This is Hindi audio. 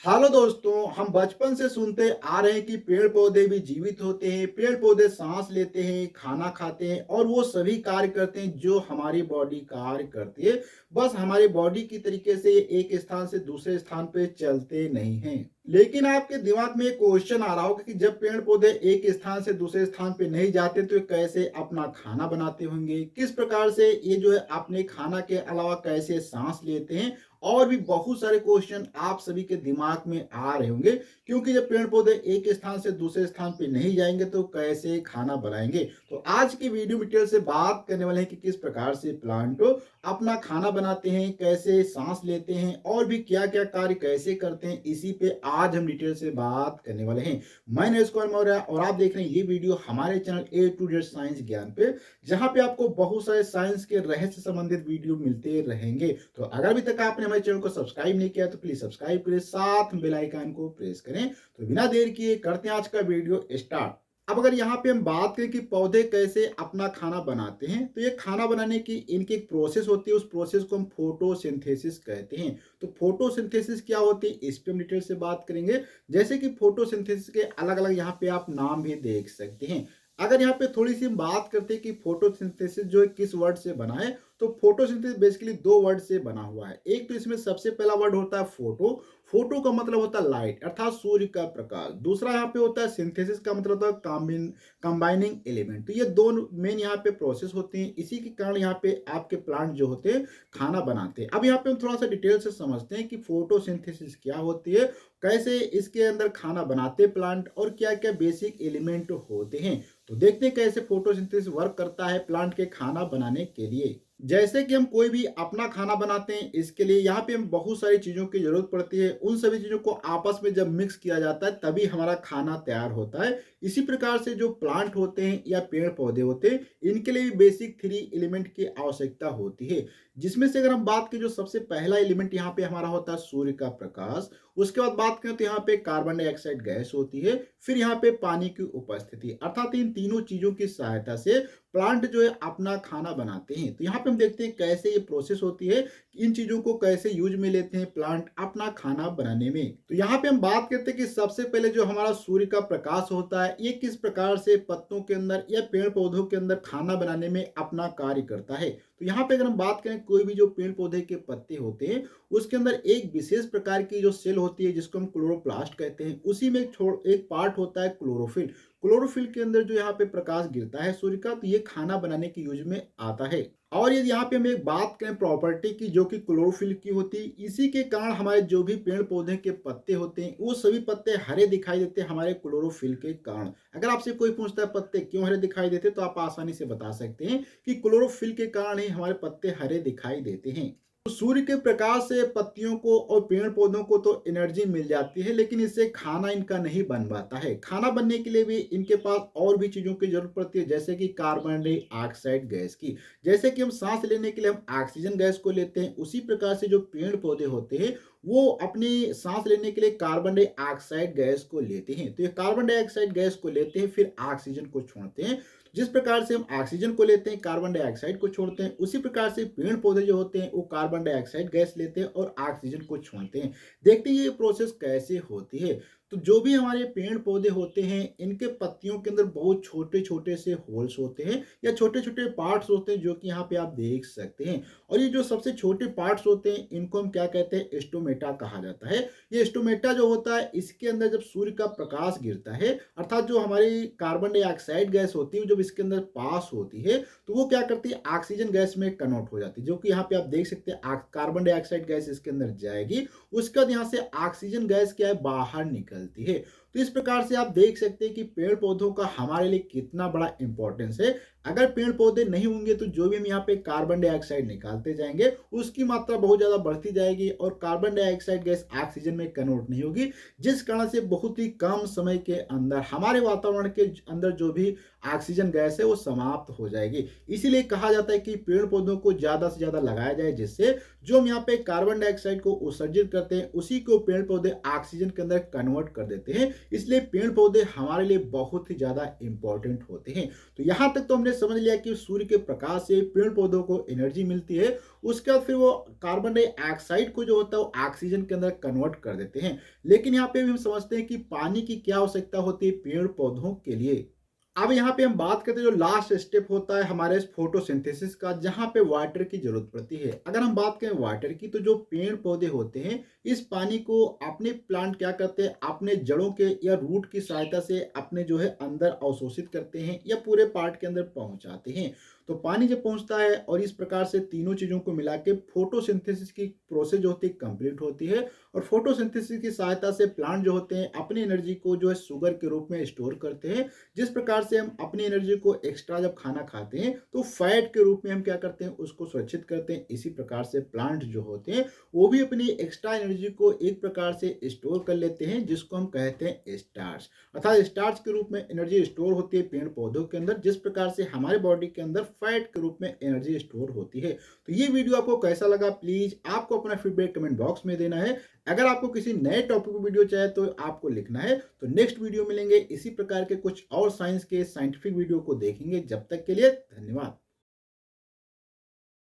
हेलो दोस्तों, हम बचपन से सुनते आ रहे हैं कि पेड़ पौधे भी जीवित होते हैं। पेड़ पौधे सांस लेते हैं, खाना खाते हैं और वो सभी कार्य करते हैं जो हमारी बॉडी कार्य करती है। बस हमारी बॉडी की तरीके से ये एक स्थान से दूसरे स्थान पे चलते नहीं हैं। लेकिन आपके दिमाग में एक क्वेश्चन आ रहा होगा कि जब पेड़ पौधे एक स्थान से दूसरे स्थान पे नहीं जाते तो ये कैसे अपना खाना बनाते होंगे, किस प्रकार से ये जो है अपने खाना के अलावा कैसे सांस लेते हैं, और भी बहुत सारे क्वेश्चन आप सभी के दिमाग में आ रहे होंगे। क्योंकि जब पेड़ पौधे एक स्थान से दूसरे स्थान पे नहीं जाएंगे तो कैसे खाना बनाएंगे। तो आज की वीडियो में डिटेल से बात करने वाले हैं कि किस प्रकार से प्लांट अपना खाना बनाते हैं, कैसे सांस लेते हैं और भी क्या क्या कार्य कैसे करते हैं, इसी पे आज हम डिटेल से बात करने वाले हैं। मैं नरेश कुमार मौर्य और आप देख रहे हैं ये वीडियो हमारे channel A to Z science Gyan पे, जहां पे आपको बहुत सारे साइंस के रहस्य संबंधित वीडियो मिलते रहेंगे। तो अगर अभी तक आपने हमारे चैनल को सब्सक्राइब नहीं किया तो प्लीज सब्सक्राइब करें, साथ बेल आइकन को प्रेस करें। तो बिना देर किए करते हैं आज का वीडियो स्टार्ट। अब अगर यहाँ पे हम बात करें कि पौधे कैसे अपना खाना बनाते हैं, तो ये खाना बनाने की इनकी एक प्रोसेस होती है। उस प्रोसेस को हम फोटोसिंथेसिस कहते हैं। तो फोटोसिंथेसिस क्या होती है इस पे हम डिटेल से बात करेंगे। जैसे कि फोटोसिंथेसिस के अलग अलग यहाँ पे आप नाम भी देख सकते हैं। अगर यहाँ पे थोड़ी सी हम बात करते हैं कि फोटोसिंथेसिस जो है किस वर्ड से बना है, तो फोटोसिंथेसिस बेसिकली दो वर्ड से बना हुआ है। एक तो इसमें सबसे पहला वर्ड होता है फोटो। फोटो का मतलब होता है लाइट अर्थात सूर्य का प्रकाश। दूसरा यहाँ पे होता है सिंथेसिस का मतलब होता है कंबाइनिंग एलिमेंट। तो ये दोनों मेन यहाँ पे प्रोसेस होते हैं। इसी के कारण यहाँ पे आपके प्लांट जो होते हैं खाना बनाते हैं। अब यहाँ पे हम थोड़ा सा डिटेल से समझते हैं कि फोटोसिंथेसिस क्या होती है, कैसे इसके अंदर खाना बनाते प्लांट और क्या क्या बेसिक एलिमेंट होते हैं। तो देखते हैं कैसे फोटोसिंथेसिस वर्क करता है प्लांट के खाना बनाने के लिए। जैसे कि हम कोई भी अपना खाना बनाते हैं, इसके लिए यहाँ पे हम बहुत सारी चीज़ों की ज़रूरत पड़ती है। उन सभी चीज़ों को आपस में जब मिक्स किया जाता है तभी हमारा खाना तैयार होता है। इसी प्रकार से जो प्लांट होते हैं या पेड़ पौधे होते हैं, इनके लिए भी बेसिक 3 एलिमेंट की आवश्यकता होती है। जिसमें से अगर हम बात करें, जो सबसे पहला एलिमेंट यहाँ पे हमारा होता है सूर्य का प्रकाश। उसके बाद बात करें तो यहाँ पे कार्बन डाइऑक्साइड गैस होती है। फिर यहाँ पे पानी की उपस्थिति, अर्थात इन तीनों चीजों की सहायता से प्लांट जो है अपना खाना बनाते हैं। तो यहाँ पे हम देखते हैं कैसे ये प्रोसेस होती है, इन चीजों को कैसे यूज में लेते हैं प्लांट अपना खाना बनाने में। तो यहाँ पे हम बात करते हैं कि सबसे पहले जो हमारा सूर्य का प्रकाश होता है, ये किस प्रकार से पत्तों के अंदर या पेड़ पौधों के अंदर खाना बनाने में अपना कार्य करता है। तो यहाँ पे अगर हम बात करें, कोई भी जो पेड़ पौधे के पत्ते होते हैं उसके अंदर एक विशेष प्रकार की जो सेल होती है जिसको हम क्लोरोप्लास्ट कहते हैं। उसी में एक पार्ट होता है क्लोरोफिल। क्लोरोफिल के अंदर जो यहाँ पे प्रकाश गिरता है सूर्य का, तो ये खाना बनाने के यूज में आता है। और यदि यहाँ पे हम एक बात करें प्रॉपर्टी की, जो कि क्लोरोफिल की होती है, इसी के कारण हमारे जो भी पेड़ पौधे के पत्ते होते हैं वो सभी पत्ते हरे दिखाई देते हैं हमारे क्लोरोफिल के कारण। अगर आपसे कोई पूछता है पत्ते क्यों हरे दिखाई देते, तो आप आसानी से बता सकते हैं कि क्लोरोफिल के कारण ही हमारे पत्ते हरे दिखाई देते हैं। तो सूर्य के प्रकाश से पत्तियों को और पेड़ पौधों को तो एनर्जी मिल जाती है, लेकिन इससे खाना इनका नहीं बन पाता है। खाना बनने के लिए भी इनके पास और भी चीजों की जरूरत पड़ती है, जैसे कि कार्बन डाइऑक्साइड गैस की। जैसे कि हम सांस लेने के लिए हम ऑक्सीजन गैस को लेते हैं, उसी प्रकार से जो पेड़ पौधे होते हैं वो अपनी सांस लेने के लिए कार्बन डाइऑक्साइड गैस को लेते हैं। तो ये कार्बन डाइऑक्साइड गैस को लेते हैं, फिर ऑक्सीजन को छोड़ते हैं। जिस प्रकार से हम ऑक्सीजन को लेते हैं, कार्बन डाइऑक्साइड को छोड़ते हैं, उसी प्रकार से पेड़ पौधे जो होते हैं वो कार्बन डाइऑक्साइड गैस लेते हैं और ऑक्सीजन को छोड़ते हैं। देखते हैं ये प्रोसेस कैसे होती है। तो जो भी हमारे पेड़ पौधे होते हैं, इनके पत्तियों के अंदर बहुत छोटे छोटे से होल्स होते हैं या छोटे छोटे पार्ट्स होते हैं, जो कि यहाँ पे आप देख सकते हैं। और ये जो सबसे छोटे पार्ट्स होते हैं इनको हम क्या कहते हैं, स्टोमेटा कहा जाता है। ये स्टोमेटा जो होता है, इसके अंदर जब सूर्य का प्रकाश गिरता है, अर्थात जो हमारी कार्बन डाइऑक्साइड गैस होती है जब इसके अंदर पास होती है, तो वो क्या करती है, ऑक्सीजन गैस में कन्वर्ट हो जाती है। जो कि यहाँ पे आप देख सकते हैं कार्बन डाइऑक्साइड गैस इसके अंदर जाएगी, उसके बाद यहाँ से ऑक्सीजन गैस क्या है, बाहर निकलती है। तो इस प्रकार से आप देख सकते हैं कि पेड़ पौधों का हमारे लिए कितना बड़ा इंपॉर्टेंस है। अगर पेड़ पौधे नहीं होंगे तो जो भी हम यहाँ पे कार्बन डाइऑक्साइड निकालते जाएंगे उसकी मात्रा बहुत ज्यादा बढ़ती जाएगी और कार्बन डाइऑक्साइड गैस ऑक्सीजन में कन्वर्ट नहीं होगी, जिस कारण से बहुत ही कम समय के अंदर हमारे वातावरण के अंदर जो भी ऑक्सीजन गैस है वो समाप्त हो जाएगी। इसीलिए कहा जाता है कि पेड़ पौधों को ज्यादा से ज्यादा लगाया जाए, जिससे जो हम यहाँ पे कार्बन डाइऑक्साइड को उत्सर्जित करते हैं उसी को पेड़ पौधे ऑक्सीजन के अंदर कन्वर्ट कर देते हैं। इसलिए पेड़ पौधे हमारे लिए बहुत ही ज़्यादा इंपॉर्टेंट होते हैं। तो यहाँ तक तो हमने समझ लिया कि सूर्य के प्रकाश से पेड़ पौधों को एनर्जी मिलती है। उसके बाद फिर वो कार्बन डाइऑक्साइड को जो होता है वो ऑक्सीजन के अंदर कन्वर्ट कर देते हैं। लेकिन यहाँ पे भी हम समझते हैं कि पानी की क्या आवश्यकता होती है पेड़ पौधों के लिए। अब यहाँ पे हम बात करते हैं जो लास्ट स्टेप होता है हमारे फोटोसिंथेसिस का, जहाँ पे वाटर की जरूरत पड़ती है। अगर हम बात करें वाटर की, तो जो पेड़ पौधे होते हैं इस पानी को अपने प्लांट क्या करते हैं, अपने जड़ों के या रूट की सहायता से अपने जो है अंदर अवशोषित करते हैं या पूरे पार्ट के अंदर पहुंचाते हैं। तो पानी जब पहुंचता है और इस प्रकार से तीनों चीजों को मिला के फोटोसिंथेसिस की प्रोसेस जो होती है कंप्लीट होती है। और फोटोसिंथेसिस की सहायता से प्लांट जो होते हैं अपनी एनर्जी को जो है शुगर के रूप में स्टोर करते हैं। जिस प्रकार से हम अपनी एनर्जी को एक्स्ट्रा जब खाना खाते हैं तो फैट के रूप में हम क्या करते हैं, उसको सुरक्षित करते हैं। इसी प्रकार से प्लांट जो होते हैं वो भी अपनी एक्स्ट्रा एनर्जी को एक प्रकार से स्टोर कर लेते हैं, जिसको हम कहते हैं स्टार्च। अर्थात स्टार्च के रूप में एनर्जी स्टोर होती है पेड़ पौधों के अंदर, जिस प्रकार से हमारे बॉडी के अंदर फैट के रूप में एनर्जी स्टोर होती है। तो ये वीडियो आपको कैसा लगा, प्लीज आपको अपना फीडबैक कमेंट बॉक्स में देना है। अगर आपको किसी नए टॉपिक पर वीडियो चाहिए तो आपको लिखना है। तो नेक्स्ट वीडियो मिलेंगे इसी प्रकार के कुछ और साइंस के साइंटिफिक वीडियो को देखेंगे। जब तक के लिए धन्यवाद।